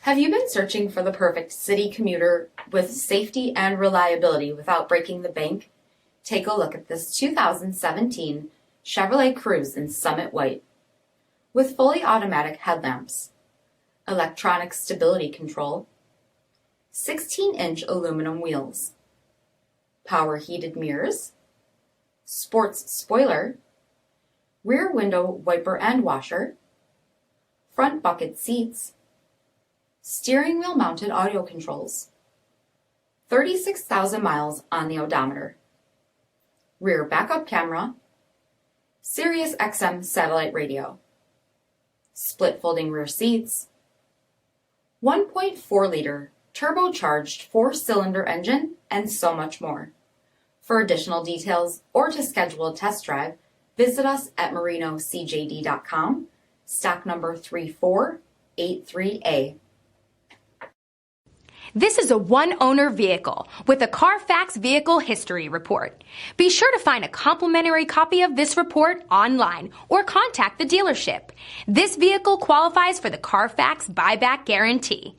Have you been searching for the perfect city commuter with safety and reliability without breaking the bank? Take a look at this 2017 Chevrolet Cruze in Summit White. With fully automatic headlamps, electronic stability control, 16-inch aluminum wheels, power heated mirrors, sports spoiler, rear window wiper and washer, front bucket seats, steering wheel mounted audio controls, 36,000 miles on the odometer, rear backup camera, SIRIUSXM satellite radio, split folding rear seats, 1.4-liter turbocharged 4-cylinder engine, and so much more. For additional details or to schedule a test drive, visit us at marinocjd.com, stock number 3483A. This is a one-owner vehicle with a CARFAX vehicle history report. Be sure to find a complimentary copy of this report online or contact the dealership. This vehicle qualifies for the CARFAX buyback guarantee.